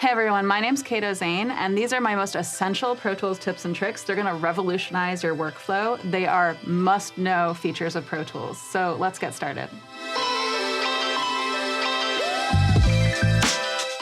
Hey everyone, my name's Cato Zane, and these are my most essential Pro Tools tips and tricks. They're gonna revolutionize your workflow. They are must-know features of Pro Tools. So let's get started.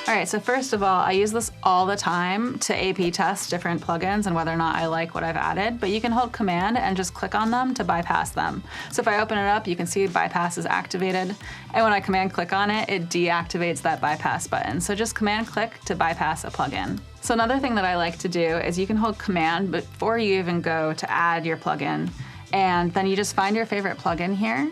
All right, so first of all, I use this all the time to A/B test different plugins and whether or not I like what I've added, but you can hold Command and just click on them to bypass them. So if I open it up, you can see bypass is activated, and when I Command click on it, it deactivates that bypass button. So just Command click to bypass a plugin. So another thing that I like to do is you can hold Command before you even go to add your plugin, and then you just find your favorite plugin here.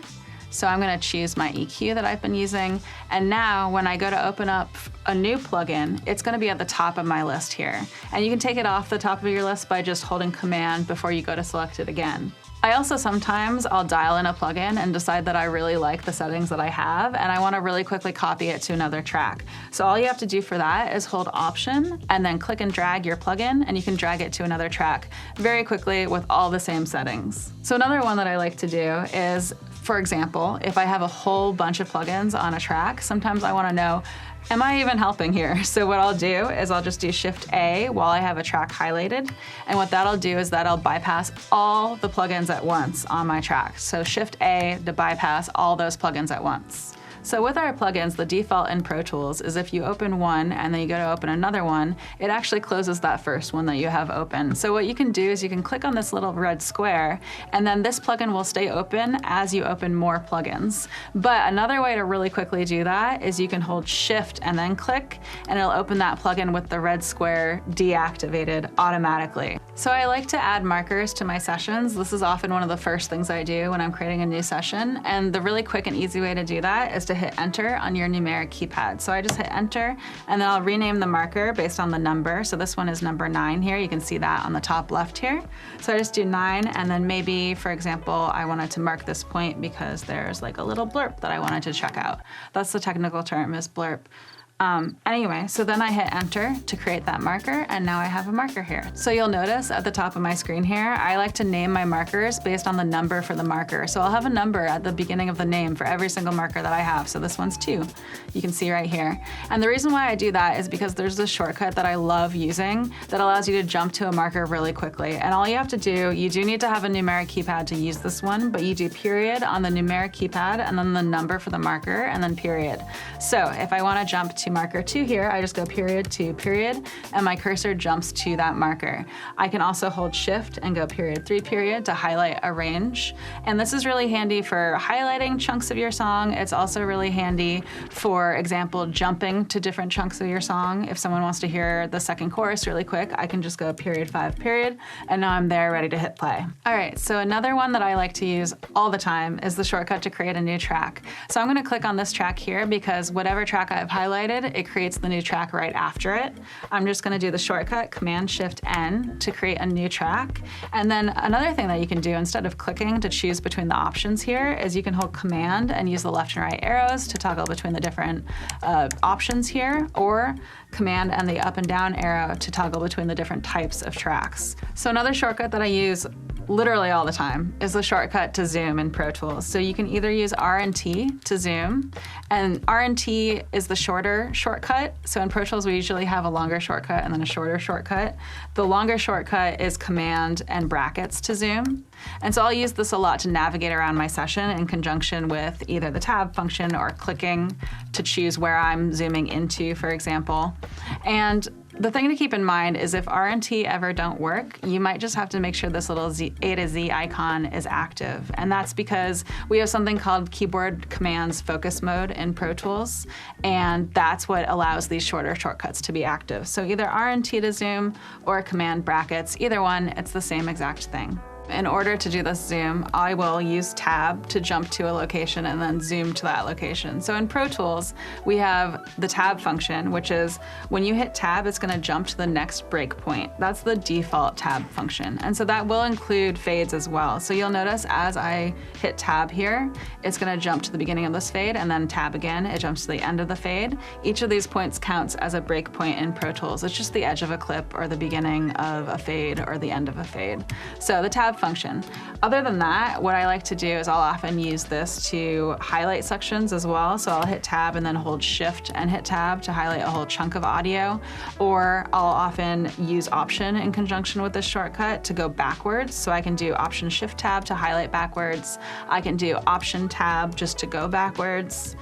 So I'm gonna choose my EQ that I've been using. And now when I go to open up a new plugin, it's gonna be at the top of my list here. And you can take it off the top of your list by just holding Command before you go to select it again. I also sometimes I'll dial in a plugin and decide that I really like the settings that I have and I wanna really quickly copy it to another track. So all you have to do for that is hold Option and then click and drag your plugin, and you can drag it to another track very quickly with all the same settings. So another one that I like to do is, for example, if I have a whole bunch of plugins on a track, sometimes I wanna know, am I even helping here? So what I'll do is I'll just do Shift A while I have a track highlighted. And what that'll do is that'll bypass all the plugins at once on my track. So Shift A to bypass all those plugins at once. So with our plugins, the default in Pro Tools is if you open one and then you go to open another one, it actually closes that first one that you have open. So what you can do is you can click on this little red square, and then this plugin will stay open as you open more plugins. But another way to really quickly do that is you can hold Shift and then click, and it'll open that plugin with the red square deactivated automatically. So I like to add markers to my sessions. This is often one of the first things I do when I'm creating a new session, and the really quick and easy way to do that is to hit Enter on your numeric keypad. So I just hit Enter, and then I'll rename the marker based on the number. So this one is number 9 here. You can see that on the top left here. So I just do 9, and then maybe, for example, I wanted to mark this point because there's like a little blurb that I wanted to check out. That's the technical term, is blurb. Anyway, so then I hit Enter to create that marker, and now I have a marker here. So you'll notice at the top of my screen here, I like to name my markers based on the number for the marker. So I'll have a number at the beginning of the name for every single marker that I have. So this one's 2, you can see right here. And the reason why I do that is because there's this shortcut that I love using that allows you to jump to a marker really quickly. And all you have to do, you do need to have a numeric keypad to use this one, but you do period on the numeric keypad and then the number for the marker and then period. So if I want to jump to marker 2 here, I just go period to period, and my cursor jumps to that marker. I can also hold Shift and go period 3 period to highlight a range. And this is really handy for highlighting chunks of your song. It's also really handy, for example, jumping to different chunks of your song. If someone wants to hear the second chorus really quick, I can just go period 5 period, and now I'm there ready to hit play. All right, so another one that I like to use all the time is the shortcut to create a new track. So I'm gonna click on this track here because whatever track I've highlighted, it creates the new track right after it. I'm just gonna do the shortcut Command-Shift-N to create a new track. And then another thing that you can do instead of clicking to choose between the options here is you can hold Command and use the left and right arrows to toggle between the different options here, or Command and the up and down arrow to toggle between the different types of tracks. So another shortcut that I use literally all the time is the shortcut to zoom in Pro Tools. So you can either use R and T to zoom, and R and T is the shorter shortcut. So in Pro Tools, we usually have a longer shortcut and then a shorter shortcut. The longer shortcut is Command and brackets to zoom. And so I'll use this a lot to navigate around my session in conjunction with either the tab function or clicking to choose where I'm zooming into, for example. And the thing to keep in mind is if R and T ever don't work, you might just have to make sure this little A to Z icon is active. And that's because we have something called keyboard commands focus mode in Pro Tools, and that's what allows these shorter shortcuts to be active. So either R and T to zoom or command brackets, either one, it's the same exact thing. In order to do this zoom, I will use tab to jump to a location and then zoom to that location. So in Pro Tools, we have the tab function, which is when you hit tab, it's gonna jump to the next breakpoint. That's the default tab function. And so that will include fades as well. So you'll notice as I hit tab here, it's gonna jump to the beginning of this fade, and then tab again, it jumps to the end of the fade. Each of these points counts as a breakpoint in Pro Tools. It's just the edge of a clip or the beginning of a fade or the end of a fade. So the tab function. Other than that, what I like to do is I'll often use this to highlight sections as well. So I'll hit tab and then hold shift and hit tab to highlight a whole chunk of audio. Or I'll often use option in conjunction with this shortcut to go backwards. So I can do option shift tab to highlight backwards. I can do option tab just to go backwards.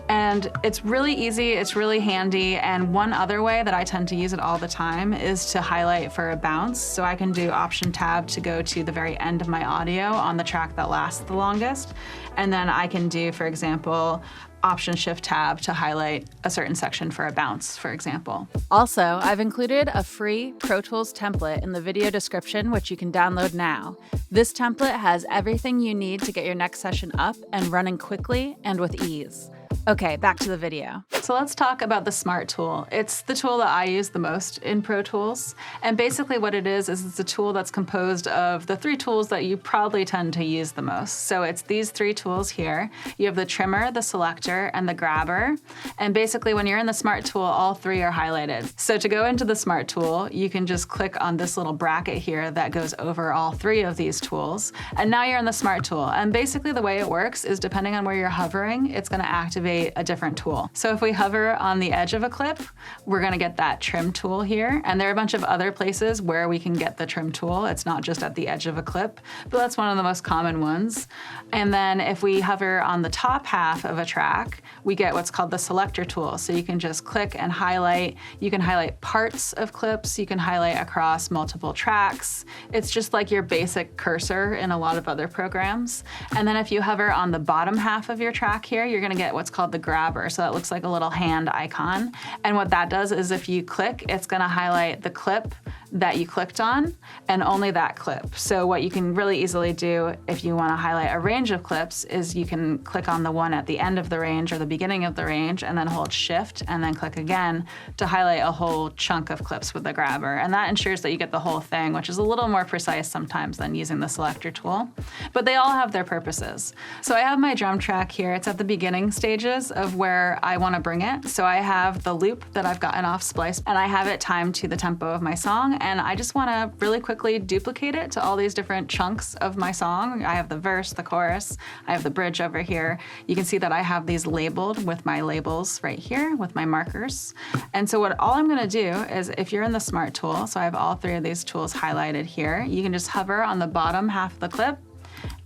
And it's really easy, it's really handy, and one other way that I tend to use it all the time is to highlight for a bounce. So I can do option tab to go to the very end of my audio on the track that lasts the longest. And then I can do, for example, option shift tab to highlight a certain section for a bounce, for example. Also, I've included a free Pro Tools template in the video description, which you can download now. This template has everything you need to get your next session up and running quickly and with ease. Okay, back to the video. So let's talk about the Smart tool. It's the tool that I use the most in Pro Tools. And basically what it is it's a tool that's composed of the 3 tools that you probably tend to use the most. So it's these 3 tools here. You have the trimmer, the selector, and the grabber. And basically when you're in the Smart tool, all 3 are highlighted. So to go into the Smart tool, you can just click on this little bracket here that goes over all 3 of these tools. And now you're in the Smart tool. And basically the way it works is depending on where you're hovering, it's gonna activate a different tool. So if we hover on the edge of a clip, we're gonna get that trim tool here. And there are a bunch of other places where we can get the trim tool. It's not just at the edge of a clip, but that's one of the most common ones. And then if we hover on the top half of a track, we get what's called the selector tool. So you can just click and highlight. You can highlight parts of clips. You can highlight across multiple tracks. It's just like your basic cursor in a lot of other programs. And then if you hover on the bottom half of your track here, you're gonna get what's called the grabber. So that looks like a little hand icon. And what that does is if you click, it's gonna highlight the clip that you clicked on and only that clip. So what you can really easily do if you wanna highlight a range of clips is you can click on the one at the end of the range or the beginning of the range and then hold shift and then click again to highlight a whole chunk of clips with the grabber. And that ensures that you get the whole thing, which is a little more precise sometimes than using the selector tool. But they all have their purposes. So I have my drum track here. It's at the beginning stages of where I wanna bring it. So I have the loop that I've gotten off Splice and I have it timed to the tempo of my song. And I just wanna really quickly duplicate it to all these different chunks of my song. I have the verse, the chorus, I have the bridge over here. You can see that I have these labeled with my labels right here with my markers. And so all I'm gonna do is if you're in the Smart tool, so I have all 3 of these tools highlighted here, you can just hover on the bottom half of the clip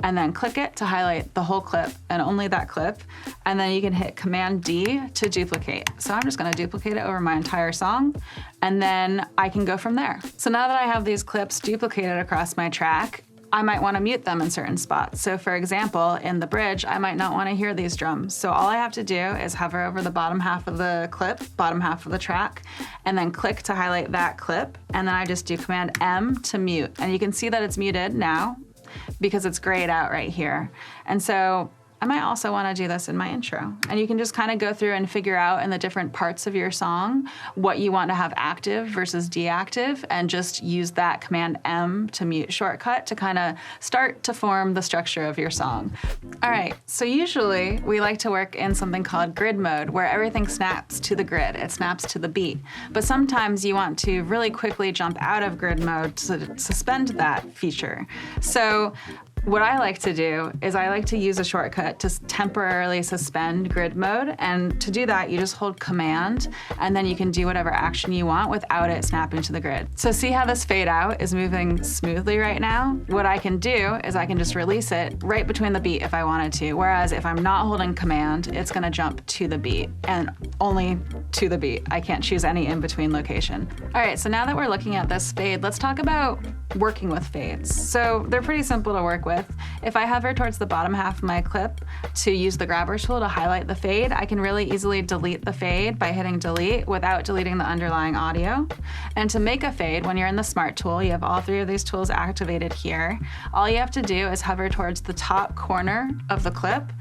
and then click it to highlight the whole clip and only that clip. And then you can hit Command D to duplicate. So I'm just gonna duplicate it over my entire song and then I can go from there. So now that I have these clips duplicated across my track, I might want to mute them in certain spots. So for example, in the bridge, I might not want to hear these drums. So all I have to do is hover over the bottom half of the clip, bottom half of the track, and then click to highlight that clip. And then I just do Command M to mute. And you can see that it's muted now because it's grayed out right here. And so I might also want to do this in my intro. And you can just kind of go through and figure out in the different parts of your song what you want to have active versus deactive and just use that Command M to mute shortcut to kind of start to form the structure of your song. All right, so usually we like to work in something called grid mode where everything snaps to the grid, it snaps to the beat. But sometimes you want to really quickly jump out of grid mode to suspend that feature. So what I like to do is I like to use a shortcut to temporarily suspend grid mode. And to do that, you just hold Command, and then you can do whatever action you want without it snapping to the grid. So see how this fade out is moving smoothly right now? What I can do is I can just release it right between the beat if I wanted to. Whereas if I'm not holding Command, it's gonna jump to the beat and only to the beat. I can't choose any in-between location. All right, so now that we're looking at this fade, let's talk about working with fades. So they're pretty simple to work with. If I hover towards the bottom half of my clip to use the grabber tool to highlight the fade, I can really easily delete the fade by hitting delete without deleting the underlying audio. And to make a fade, when you're in the Smart tool, you have all 3 of these tools activated here. All you have to do is hover towards the top corner of the clip,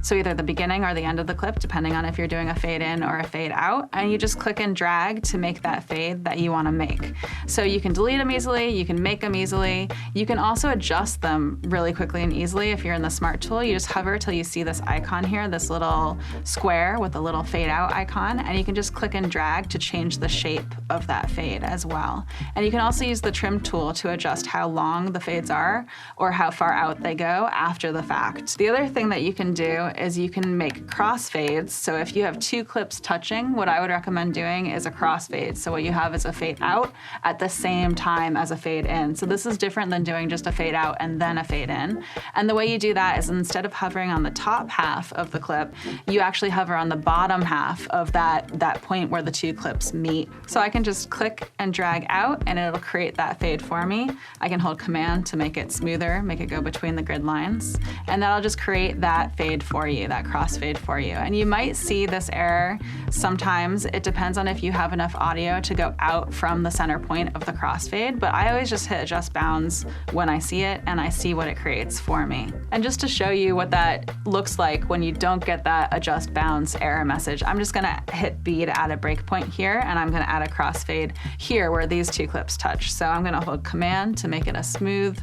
So either the beginning or the end of the clip, depending on if you're doing a fade in or a fade out, and you just click and drag to make that fade that you want to make. So you can delete them easily, you can make them easily, you can also adjust them really quickly and easily. If you're in the Smart tool, you just hover till you see this icon here, this little square with a little fade out icon, and you can just click and drag to change the shape of that fade as well. And you can also use the trim tool to adjust how long the fades are or how far out they go after the fact. The other thing that you can do is you can make crossfades. So if you have two clips touching, what I would recommend doing is a crossfade. So what you have is a fade out at the same time as a fade in. So this is different than doing just a fade out and then a fade in. And the way you do that is instead of hovering on the top half of the clip, you actually hover on the bottom half of that point where the two clips meet. So I can just click and drag out and it'll create that fade for me. I can hold Command to make it smoother, make it go between the grid lines, and that'll just create that fade for you, that crossfade for you. And you might see this error sometimes. It depends on if you have enough audio to go out from the center point of the crossfade, but I always just hit adjust bounds when I see it and I see what it creates for me. And just to show you what that looks like when you don't get that adjust bounds error message, I'm just gonna hit B to add a breakpoint here, and I'm gonna add a crossfade here where these two clips touch. So I'm gonna hold Command to make it a smooth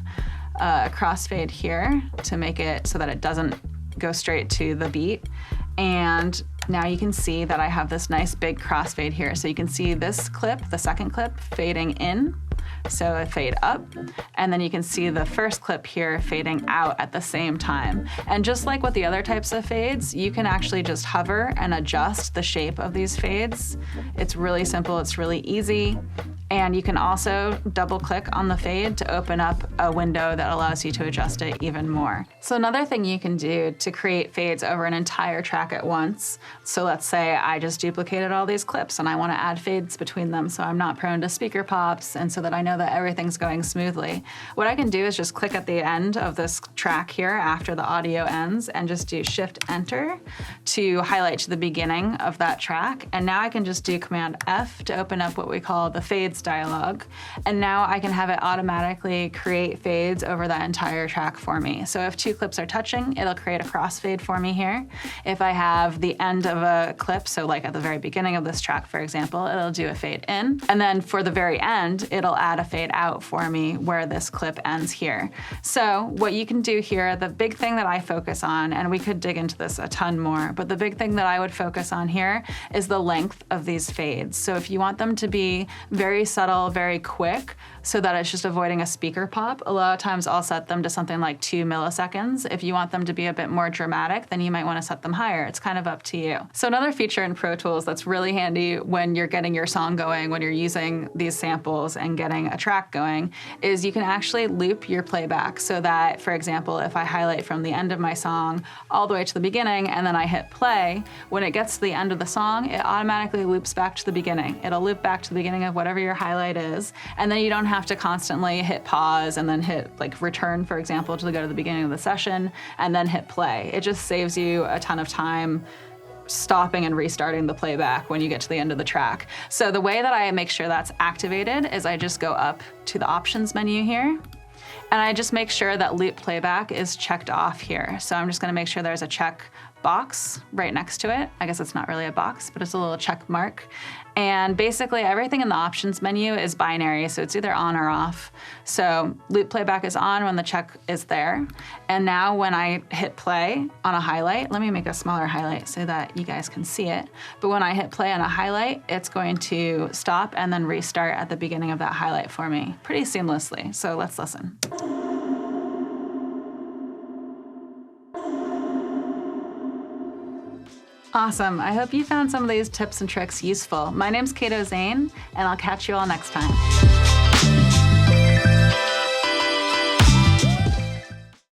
crossfade here to make it so that it doesn't go straight to the beat. And now you can see that I have this nice big crossfade here. So you can see this clip, the second clip, fading in. So a fade up, and then you can see the first clip here fading out at the same time. And just like with the other types of fades, you can actually just hover and adjust the shape of these fades. It's really simple, it's really easy. And you can also double click on the fade to open up a window that allows you to adjust it even more. So another thing you can do to create fades over an entire track at once, so let's say I just duplicated all these clips and I want to add fades between them so I'm not prone to speaker pops and so that I know that everything's going smoothly. What I can do is just click at the end of this track here after the audio ends and just do Shift Enter to highlight to the beginning of that track. And now I can just do Command F to open up what we call the fades dialog. And now I can have it automatically create fades over that entire track for me. So if two clips are touching, it'll create a crossfade for me here. If I have the end of a clip, so like at the very beginning of this track, for example, it'll do a fade in. And then for the very end, it'll add a fade out for me where this clip ends here. So what you can do here, the big thing that I focus on, and we could dig into this a ton more, but the big thing that I would focus on here is the length of these fades. So if you want them to be very subtle, very quick, so that it's just avoiding a speaker pop, a lot of times I'll set them to something like 2 milliseconds. If you want them to be a bit more dramatic, then you might want to set them higher. It's kind of up to you. So another feature in Pro Tools that's really handy when you're getting your song going, when you're using these samples and getting a track going, is you can actually loop your playback so that, for example, if I highlight from the end of my song all the way to the beginning and then I hit play, when it gets to the end of the song, it automatically loops back to the beginning. It'll loop back to the beginning of whatever your highlight is, and then you don't have to constantly hit pause and then hit like return, for example, to go to the beginning of the session and then hit play. It just saves you a ton of time stopping and restarting the playback when you get to the end of the track. So the way that I make sure that's activated is I just go up to the options menu here, and I just make sure that loop playback is checked off here. So I'm just gonna make sure there's a check box right next to it. I guess it's not really a box, but it's a little check mark. And basically everything in the options menu is binary, so it's either on or off. So loop playback is on when the check is there. And now when I hit play on a highlight, let me make a smaller highlight so that you guys can see it. But when I hit play on a highlight, it's going to stop and then restart at the beginning of that highlight for me pretty seamlessly. So let's listen. Awesome. I hope you found some of these tips and tricks useful. My name's Cato Zane, and I'll catch you all next time.